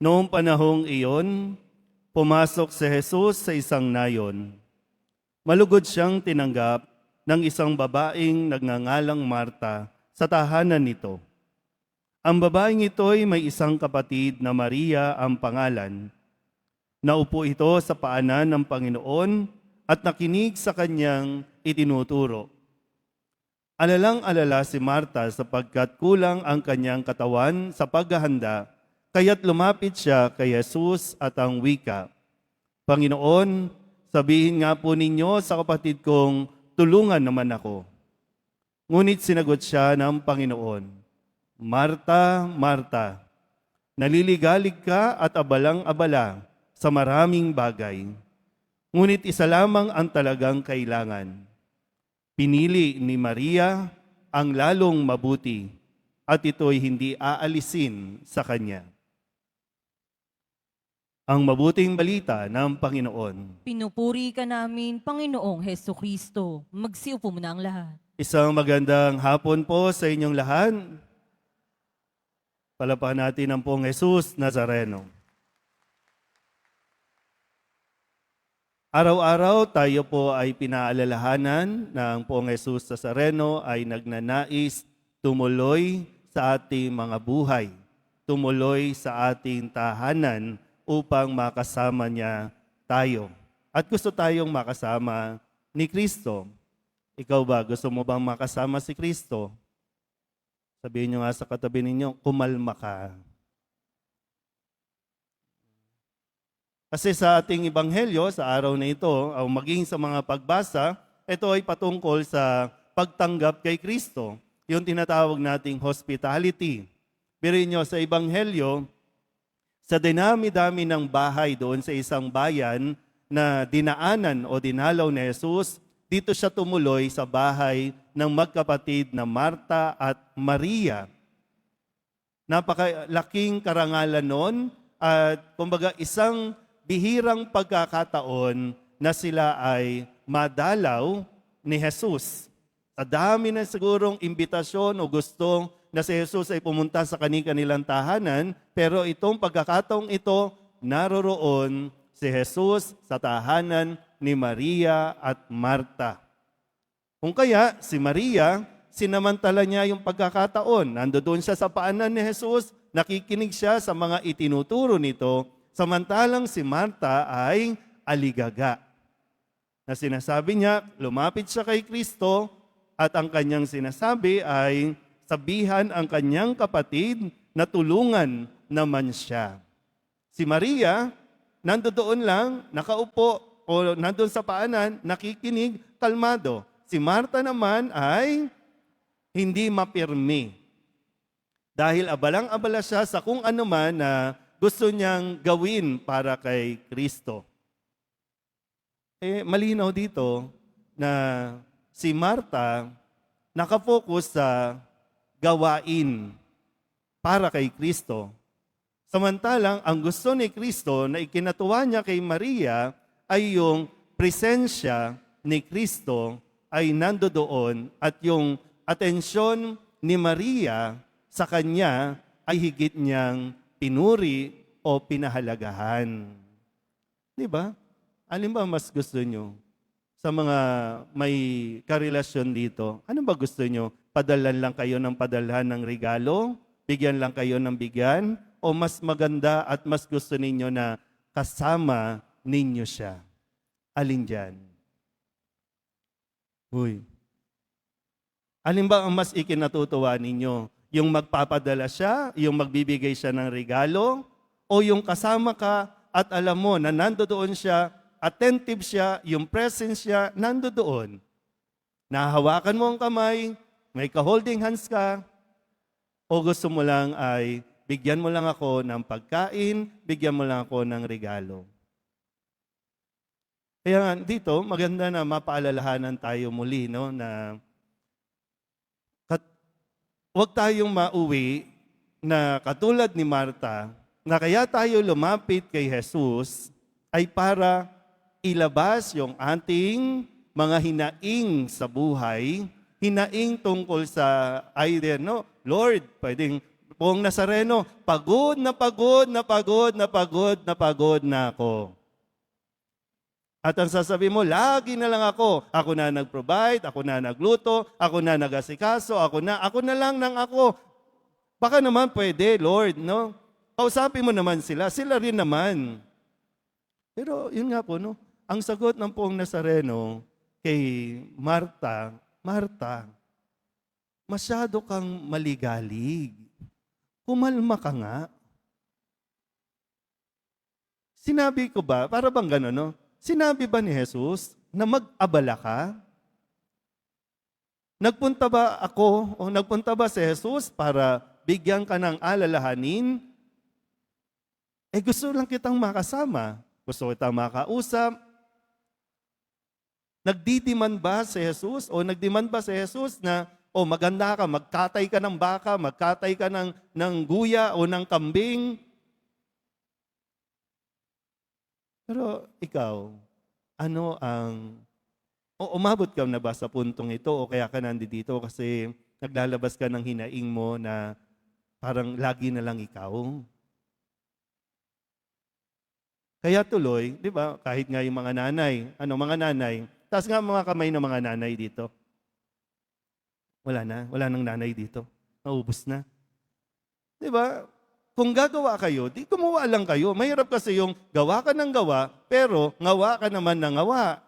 Noong panahong iyon, pumasok si Jesus sa isang nayon. Malugod siyang tinanggap ng isang babaeng nagngangalang Marta sa tahanan nito. Ang babaeng ito'y may isang kapatid na Maria ang pangalan. Naupo ito sa paanan ng Panginoon at nakinig sa kanyang itinuturo. Alalang-alala si Marta sapagkat kulang ang kanyang katawan sa paghahanda, kaya't lumapit siya kay Jesus at ang wika, Panginoon, sabihin nga po ninyo sa kapatid kong tulungan naman ako. Ngunit sinagot siya ng Panginoon, Marta, Marta, naliligalig ka at abalang-abala sa maraming bagay. Ngunit isa lamang ang talagang kailangan. Pinili ni Maria ang lalong mabuti at ito'y hindi aalisin sa kanya. Ang mabuting balita ng Panginoon. Pinupuri ka namin, Panginoong Heso Kristo. Magsiupo mo na ang lahat. Isang magandang hapon po sa inyong lahat. Palapakan natin ang Poong Jesus Nazareno. Araw-araw tayo po ay pinaalalahanan na ang Poong Jesus Nazareno ay nagnanais tumuloy sa ating mga buhay, tumuloy sa ating tahanan upang makasama niya tayo. At gusto tayong makasama ni Kristo. Ikaw ba, gusto mo bang makasama si Kristo? Sabihin niyo nga sa katabi ninyo, kumalma ka. Kasi sa ating ebanghelyo, sa araw na ito, o maging sa mga pagbasa, ito ay patungkol sa pagtanggap kay Kristo. Yung tinatawag nating hospitality. Biruin niyo sa ebanghelyo, sa dinami-dami ng bahay doon sa isang bayan na dinaanan o dinalaw ni Jesus, dito siya tumuloy sa bahay ng magkapatid na Marta at Maria. Napakalaking karangalan noon at kumbaga isang bihirang pagkakataon na sila ay madalaw ni Jesus. Sa dami na sigurong imbitasyon o gusto na si Jesus ay pumunta sa kanilang tahanan, pero itong pagkakataong ito, naroroon si Jesus sa tahanan ni Maria at Marta. Kung kaya, si Maria, sinamantala niya yung pagkakataon. Nandoon siya sa paanan ni Jesus, nakikinig siya sa mga itinuturo nito, samantalang si Marta ay aligaga. Na sinasabi niya, lumapit siya kay Kristo at ang kanyang sinasabi ay sabihan ang kanyang kapatid na tulungan naman siya. Si Maria, nandoon lang, nakaupo o nandoon sa paanan, nakikinig, kalmado. Si Marta naman ay hindi mapirmi. Dahil abalang-abala siya sa kung ano man na gusto niyang gawin para kay Kristo. Malinaw dito na si Marta nakafocus sa gawain para kay Kristo. Samantalang ang gusto ni Kristo na ikinatuwa niya kay Maria ay yung presensya ni Kristo ay nandoon at yung atensyon ni Maria sa kanya ay higit niyang pinuri o pinahalagahan. Di ba? Alin ba mas gusto nyo? Sa mga may karelasyon dito, ano ba gusto nyo? Padalan lang kayo ng padalhan ng regalo? Bigyan lang kayo ng bigyan? O mas maganda at mas gusto ninyo na kasama ninyo siya? Alin dyan? Uy. Alin ba ang mas ikinatutuwa ninyo? Yung magpapadala siya, yung magbibigay siya ng regalo, o yung kasama ka at alam mo na nandoon siya, attentive siya, yung presence siya, nandoon. Nahahawakan mo ang kamay, may ka-holding hands ka, o gusto mo lang ay bigyan mo lang ako ng pagkain, bigyan mo lang ako ng regalo. Kaya dito, maganda na mapaalalahanan tayo muli, no, na huwag tayong mauwi na katulad ni Marta, na kaya tayo lumapit kay Jesus ay para ilabas yung ating mga hinaing sa buhay, hinaing tungkol sa either, no, Lord, Poong Nazareno, pagod na pagod na pagod na pagod na pagod na ako. At ang sasabihin mo, lagi na lang ako. Ako na nag-provide, ako na nagluto, ako na nag-asikaso, ako na lang ng ako. Baka naman pwede, Lord, no? Kausapin mo naman sila rin naman. Pero yun nga po, no? Ang sagot ng Poong Nazareno kay Marta, Marta, masyado kang maligalig. Kumalma ka nga. Sinabi ko ba, para bang gano'n, no? Sinabi ba ni Jesus na mag-abala ka? Nagpunta ba ako o nagpunta ba si Jesus para bigyan ka ng alalahanin? Gusto lang kitang makasama. Gusto kitang makausap. Nagdidiman ba si Jesus o nagdiman ba si Jesus na maganda ka, magkatay ka ng baka, magkatay ka ng guya o ng kambing? Pero ikaw, umabot ka na ba sa puntong ito o kaya ka nandito kasi naglalabas ka ng hinaing mo na parang lagi na lang ikaw? Kaya tuloy, di ba, kahit nga yung mga nanay, taas nga mga kamay ng mga nanay dito. Wala nang nanay dito. Naubos na. Di ba? Kung gagawa kayo, di gumawa lang kayo. Mahirap kasi yung gawa ka ng gawa, pero ngawa ka naman ng ngawa.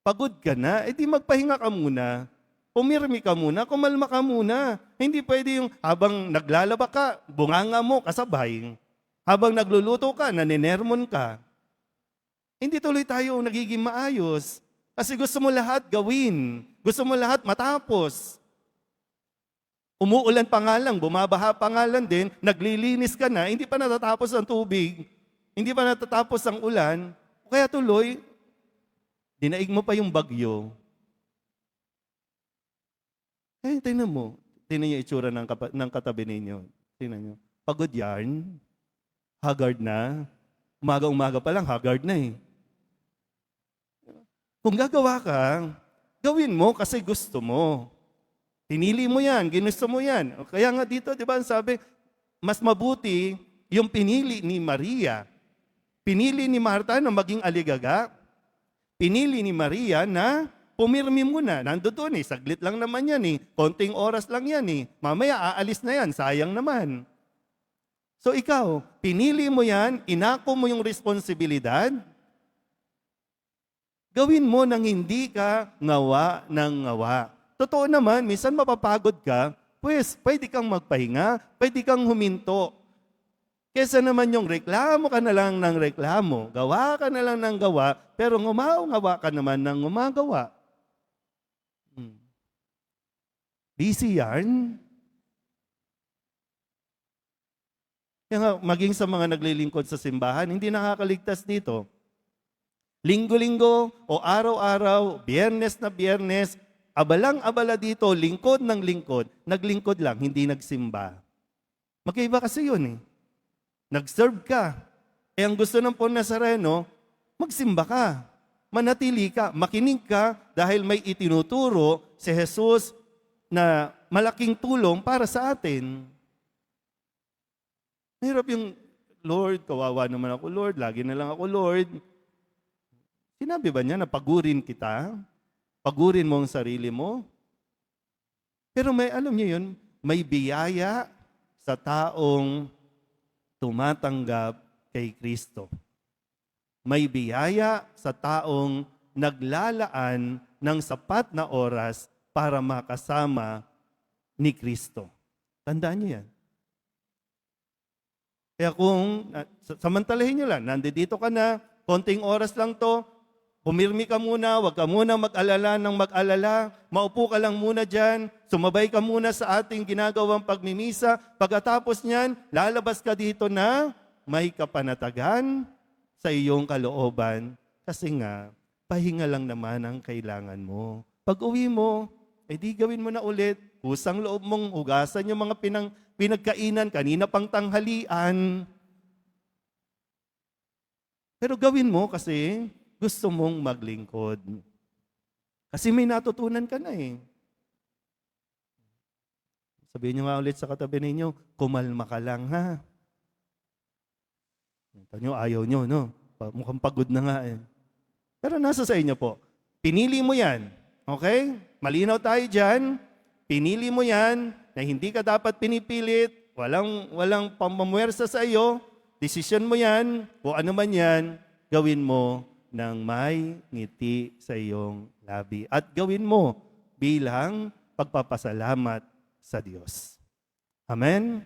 Pagod ka na, di magpahinga ka muna. Pumirmi ka muna, kumalma ka muna. Hindi pwede yung habang naglalaba ka, bunganga mo kasabay. Habang nagluluto ka, naninermon ka. Hindi tuloy tayo nagiging maayos. Kasi gusto mo lahat gawin. Gusto mo lahat matapos. Umuulan pa nga lang, bumabaha pa nga lang din, naglilinis ka na, hindi pa natatapos ang tubig, hindi pa natatapos ang ulan, kaya tuloy, dinaig mo pa yung bagyo. Tingnan mo, tingnan niyo itsura ng katabi ninyo. Tingnan niyo, pagod yarn, haggard na, umaga-umaga pa lang, haggard na eh. Kung gagawa ka, gawin mo kasi gusto mo. Pinili mo yan, ginusto mo yan. Kaya nga dito, di ba, sabi, mas mabuti yung pinili ni Maria. Pinili ni Marta na maging aligaga. Pinili ni Maria na pumirmi muna. Nandoon saglit lang naman yan eh. Konting oras lang yan eh. Mamaya aalis na yan, sayang naman. So ikaw, pinili mo yan, inako mo yung responsibilidad, gawin mo nang hindi ka ngawa ng ngawa. Totoo naman, minsan mapapagod ka, pues pwede kang magpahinga, pwede kang huminto. Kesa naman yung reklamo ka na lang ng reklamo, gawa ka na lang ng gawa, pero ngawa ka naman ng gumagawa. Busy yarn. Kaya nga, maging sa mga naglilingkod sa simbahan, hindi nakakaligtas dito. Linggo-linggo o araw-araw, biyernes na biyernes, abalang-abala dito, lingkod ng lingkod, naglingkod lang, hindi nagsimba. Magkaiba kasi yun eh. Nag-serve ka. Ang gusto ng Poong Nazareno, magsimba ka. Manatili ka, makinig ka dahil may itinuturo si Jesus na malaking tulong para sa atin. Mahirap yung, Lord, kawawa naman ako, Lord, lagi na lang ako, Lord. Sinabi ba niya na pagurin kita? Pagurin mo ang sarili mo? Pero alam niyo yun, may biyaya sa taong tumatanggap kay Kristo. May biyaya sa taong naglalaan ng sapat na oras para makasama ni Kristo. Tandaan niyo yan. Kaya kung samantalahin niyo lang, nandito ka na, konting oras lang to, pumirmi ka muna, huwag ka muna mag-alala, maupo ka lang muna dyan, sumabay ka muna sa ating ginagawang pagmimisa, pagkatapos niyan, lalabas ka dito na may kapanatagan sa iyong kalooban, kasi nga, pahinga lang naman ang kailangan mo. Pag uwi mo, di gawin mo na ulit, kusang loob mong hugasan yung mga pinagkainan, kanina pang tanghalian. Pero gawin mo kasi gusto mong maglingkod. Kasi may natutunan ka na eh. Sabihin nyo nga ulit sa katabi ninyo, kumalma ka lang ha. Ito nyo, ayaw nyo, no? Mukhang pagod na nga eh. Pero nasa sa inyo po. Pinili mo yan. Okay? Malinaw tayo dyan. Pinili mo yan na hindi ka dapat pinipilit. Walang pamamwersa sa iyo. Desisyon mo yan. O ano man yan, gawin mo ng may ngiti sa iyong labi. At gawin mo bilang pagpapasalamat sa Diyos. Amen?